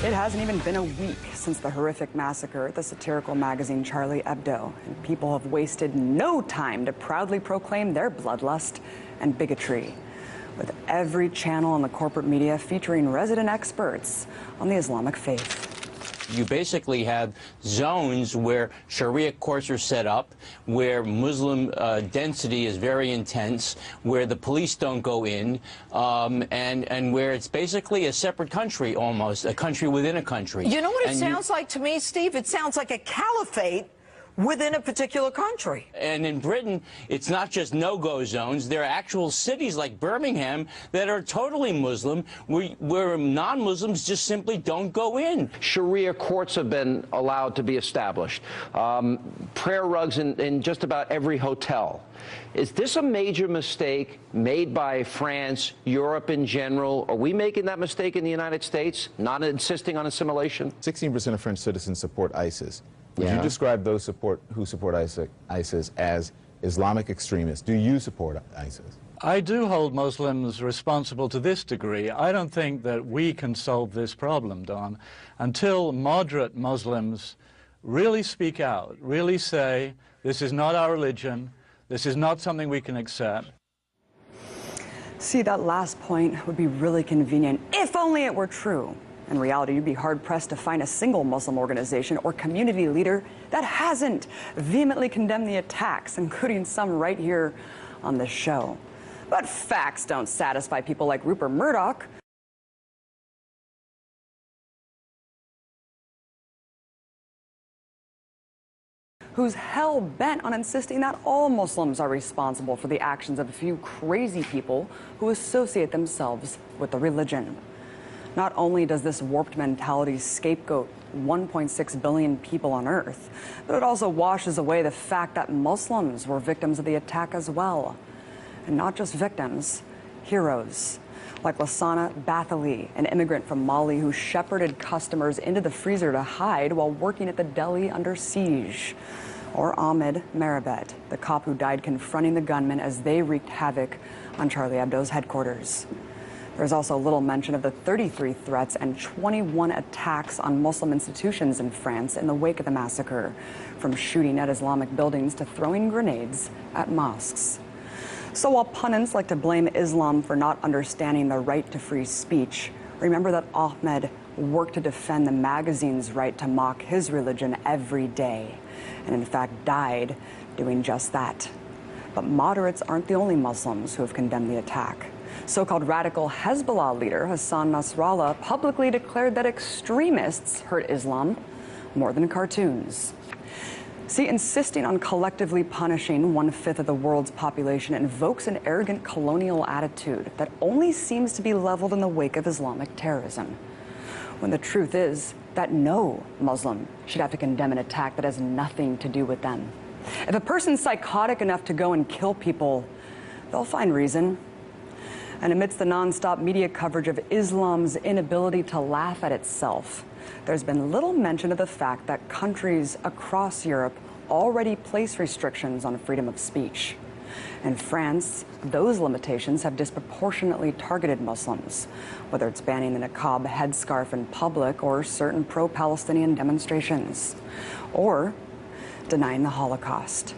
It hasn't even been a week since the horrific massacre at the satirical magazine Charlie Hebdo, and people have wasted no time to proudly proclaim their bloodlust and bigotry, with every channel in the corporate media featuring resident experts on the Islamic faith. You basically have zones where Sharia courts are set up, where Muslim density is very intense, where the police don't go in, and where it's basically a separate country almost, a country within a country. You know what it sounds like to me, Steve? It sounds like a caliphate within a particular country. And in Britain, it's not just no-go zones. There are actual cities like Birmingham that are totally Muslim, where non-Muslims just simply don't go in. Sharia courts have been allowed to be established. Prayer rugs in just about every hotel. Is this a major mistake made by France, Europe in general? Are we making that mistake in the United States, not insisting on assimilation? 16% of French citizens support ISIS. Would you describe those who support ISIS as Islamic extremists? Do you support ISIS? I do hold Muslims responsible to this degree. I don't think that we can solve this problem, Don, until moderate Muslims really speak out, really say, this is not our religion, this is not something we can accept. See, that last point would be really convenient if only it were true. In reality, you'd be hard-pressed to find a single Muslim organization or community leader that hasn't vehemently condemned the attacks, including some right here on this show. But facts don't satisfy people like Rupert Murdoch, who's hell-bent on insisting that all Muslims are responsible for the actions of a few crazy people who associate themselves with the religion. Not only does this warped mentality scapegoat 1.6 billion people on Earth, but it also washes away the fact that Muslims were victims of the attack as well. And not just victims, heroes. Like Lassana Bathily, an immigrant from Mali who shepherded customers into the freezer to hide while working at the deli under siege. Or Ahmed Merabet, the cop who died confronting the gunmen as they wreaked havoc on Charlie Hebdo's headquarters. There's also little mention of the 33 threats and 21 attacks on Muslim institutions in France in the wake of the massacre, from shooting at Islamic buildings to throwing grenades at mosques. So while pundits like to blame Islam for not understanding the right to free speech, remember that Ahmed worked to defend the magazine's right to mock his religion every day, and in fact died doing just that. But moderates aren't the only Muslims who have condemned the attack. So-called radical Hezbollah leader Hassan Nasrallah publicly declared that extremists hurt Islam more than cartoons. See, insisting on collectively punishing 1/5 of the world's population invokes an arrogant colonial attitude that only seems to be leveled in the wake of Islamic terrorism, when the truth is that no Muslim should have to condemn an attack that has nothing to do with them. If a person's psychotic enough to go and kill people, they'll find reason. And amidst the nonstop media coverage of Islam's inability to laugh at itself, there's been little mention of the fact that countries across Europe already place restrictions on freedom of speech. In France, those limitations have disproportionately targeted Muslims, whether it's banning the niqab headscarf in public or certain pro-Palestinian demonstrations, or denying the Holocaust.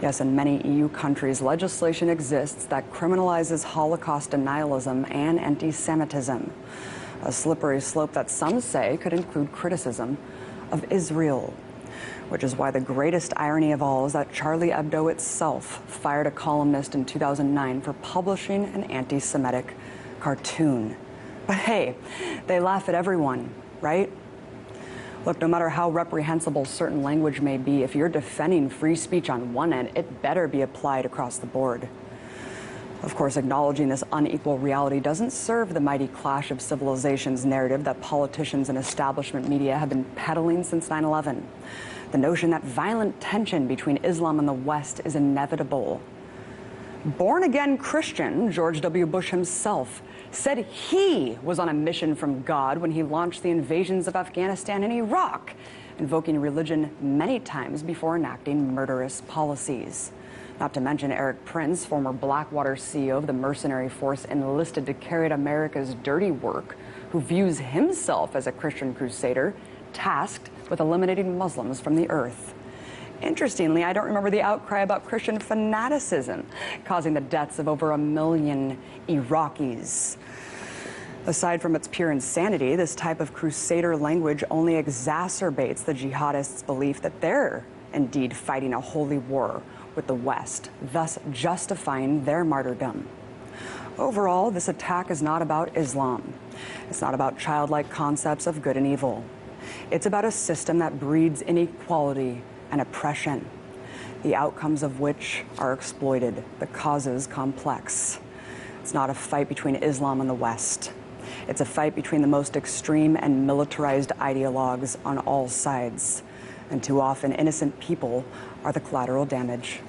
Yes, in many EU countries, legislation exists that criminalizes Holocaust denialism and anti-Semitism, a slippery slope that some say could include criticism of Israel, which is why the greatest irony of all is that Charlie Hebdo itself fired a columnist in 2009 for publishing an anti-Semitic cartoon. But hey, they laugh at everyone, right? Look, no matter how reprehensible certain language may be, if you're defending free speech on one end, it better be applied across the board. Of course, acknowledging this unequal reality doesn't serve the mighty clash of civilizations narrative that politicians and establishment media have been peddling since 9/11. The notion that violent tension between Islam and the West is inevitable. Born-again Christian George W. Bush himself said he was on a mission from God when he launched the invasions of Afghanistan and Iraq, invoking religion many times before enacting murderous policies. Not to mention Eric Prince, former Blackwater CEO of the mercenary force enlisted to carry out America's dirty work, who views himself as a Christian crusader tasked with eliminating Muslims from the earth. Interestingly, I don't remember the outcry about Christian fanaticism causing the deaths of over 1 million Iraqis. Aside from its pure insanity, this type of crusader language only exacerbates the jihadists' belief that they're indeed fighting a holy war with the West, thus justifying their martyrdom. Overall, this attack is not about Islam. It's not about childlike concepts of good and evil. It's about a system that breeds inequality and oppression, the outcomes of which are exploited, the causes complex. It's not a fight between Islam and the West. It's a fight between the most extreme and militarized ideologues on all sides. And too often, innocent people are the collateral damage.